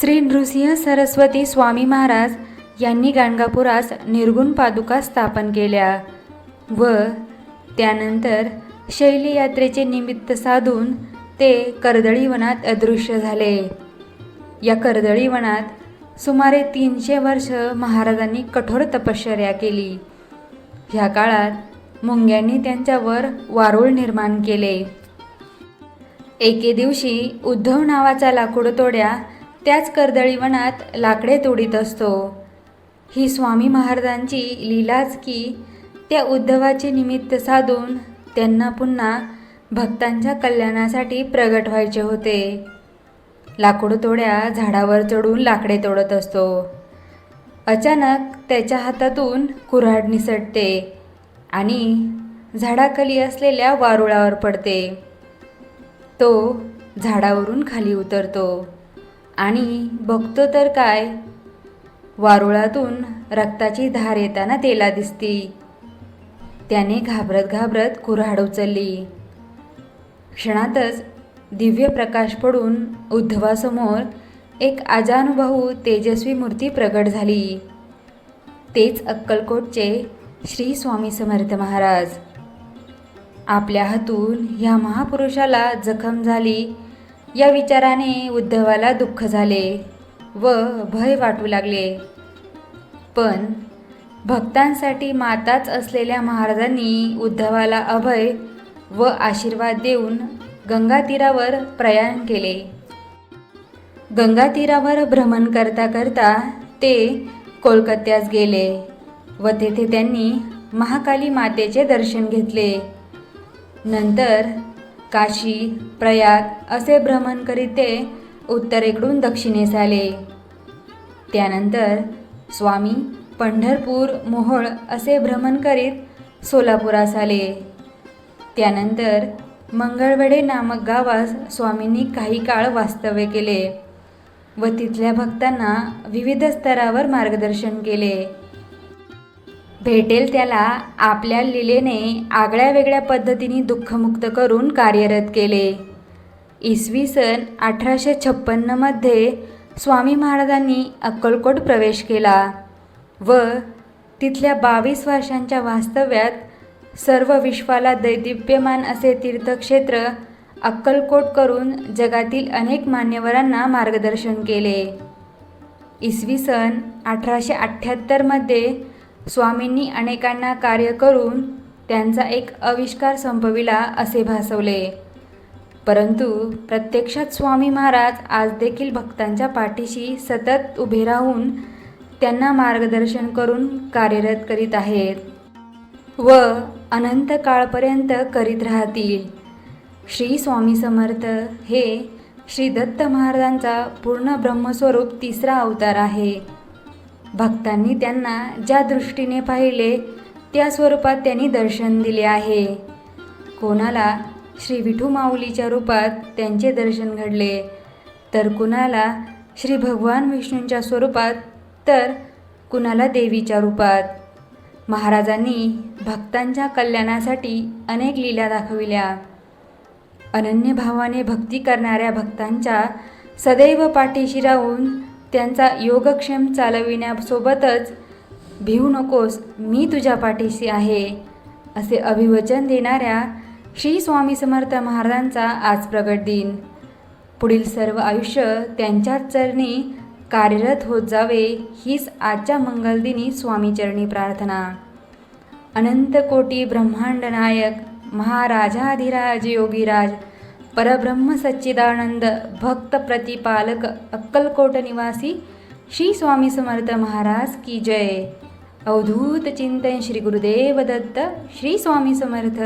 श्री नृसिंह सरस्वती स्वामी महाराज यांनी गाणगापुरास निर्गुण पादुका स्थापन केल्या व त्यानंतर शैली यात्रेचे निमित्त साधून ते कर्दळी वनात अदृश्य झाले. या कर्दळी वनात सुमारे 300 वर्ष महाराजांनी कठोर तपश्चर्या केली. ह्या काळात मुंग्यांनी त्यांच्यावर वारूळ निर्माण केले. एके दिवशी उद्धव नावाचा लाकूडतोड्या त्याच कर्दळी वनात लाकडे तोडीत असतो. ही स्वामी महाराजांची लीलाच की त्या उद्धवाचे निमित्त साधून त्यांना पुन्हा भक्तांच्या कल्याणासाठी प्रगट व्हायचे होते. लाकूडतोड्या झाडावर चढून लाकडे तोडत असतो. अचानक त्याच्या हातातून कुऱ्हाड निसटते आणि झाडाखाली असलेल्या वारुळावर पडते. तो झाडावरून खाली उतरतो आणि बघतो तर काय, वारुळातून रक्ताची धार येताना त्याला दिसती. त्याने घाबरत घाबरत कुऱ्हाड उचलली. क्षणातच दिव्य प्रकाश पडून उद्धवासमोर एक अजानुबाहू तेजस्वी मूर्ती प्रगट झाली. तेच अक्कलकोटचे श्री स्वामी समर्थ महाराज. आपल्या हातून ह्या महापुरुषाला जखम झाली या विचाराने उद्धवाला दुःख झाले व भय वाटू लागले. पण भक्तांसाठी माताच असलेल्या महाराजांनी उद्धवाला अभय व आशीर्वाद देऊन गंगा तीरावर प्रयाण केले. गंगा तीरावर भ्रमण करता करता ते कोलकात्यास गेले व तेथे त्यांनी महाकाली मातेचे दर्शन घेतले. नंतर काशी, प्रयाग असे भ्रमण करीत ते उत्तरेकडून दक्षिणेस आले. त्यानंतर स्वामी पंढरपूर, मोहोळ असे भ्रमण करीत सोलापुरास आले. त्यानंतर मंगळवेढे नामक गावास स्वामींनी काही काळ वास्तव्य केले व तिथल्या भक्तांना विविध स्तरावर मार्गदर्शन केले. भेटेल त्याला आपल्या लीलेने आगळ्या वेगळ्या पद्धतीने दुःखमुक्त करून कार्यरत केले. इसवी सन 1856 मध्ये स्वामी महाराजांनी अक्कलकोट प्रवेश केला व तिथल्या 22 वर्षांच्या वास्तव्यात सर्व विश्वाला दैदिप्यमान असे तीर्थक्षेत्र अक्कलकोट करून जगातील अनेक मान्यवरांना मार्गदर्शन केले. इसवी सन 1878 मध्ये स्वामींनी अनेकांना कार्य करून त्यांचा एक आविष्कार संपविला असे भासवले. परंतु प्रत्यक्षात स्वामी महाराज आज देखील भक्तांच्या पाठीशी सतत उभे राहून त्यांना मार्गदर्शन करून कार्यरत करीत आहेत व अनंत काळपर्यंत करीत राहतील. श्री स्वामी समर्थ हे श्री दत्त महाराजांचा पूर्ण ब्रह्मस्वरूप तिसरा अवतार आहे. भक्तांनी त्यांना ज्या दृष्टीने पाहिले त्या स्वरूपात त्यांनी दर्शन दिले आहे. कोणाला श्री विठू माऊलीच्या रूपात त्यांचे दर्शन घडले तर कुणाला श्री भगवान विष्णूंच्या स्वरूपात तर कुणाला देवीच्या रूपात. महाराजांनी भक्तांच्या कल्याणासाठी अनेक लीला दाखविल्या. अनन्य भावाने भक्ती करणाऱ्या भक्तांच्या सदैव पाठीशी राहून त्यांचा योगक्षेम चालविण्यासोबतच भिवू नकोस, मी तुझ्या पाठीशी आहे असे अभिवचन देणाऱ्या श्री स्वामी समर्थ महाराजांचा आज प्रगट दिन. पुढील सर्व आयुष्य त्यांच्याच चरणी कार्यरत होत जावे हीच आजच्या मंगलदिनी स्वामीचरणी प्रार्थना. अनंत कोटी ब्रह्मांड नायक महाराजाधिराज योगीराज परब्रह्म सच्चिदानंद भक्त प्रतिपालक अक्कलकोट निवासी श्री स्वामी समर्थ महाराज की जय. अवधूत चिंतन श्री गुरुदेव दत्त. श्री स्वामी समर्थ.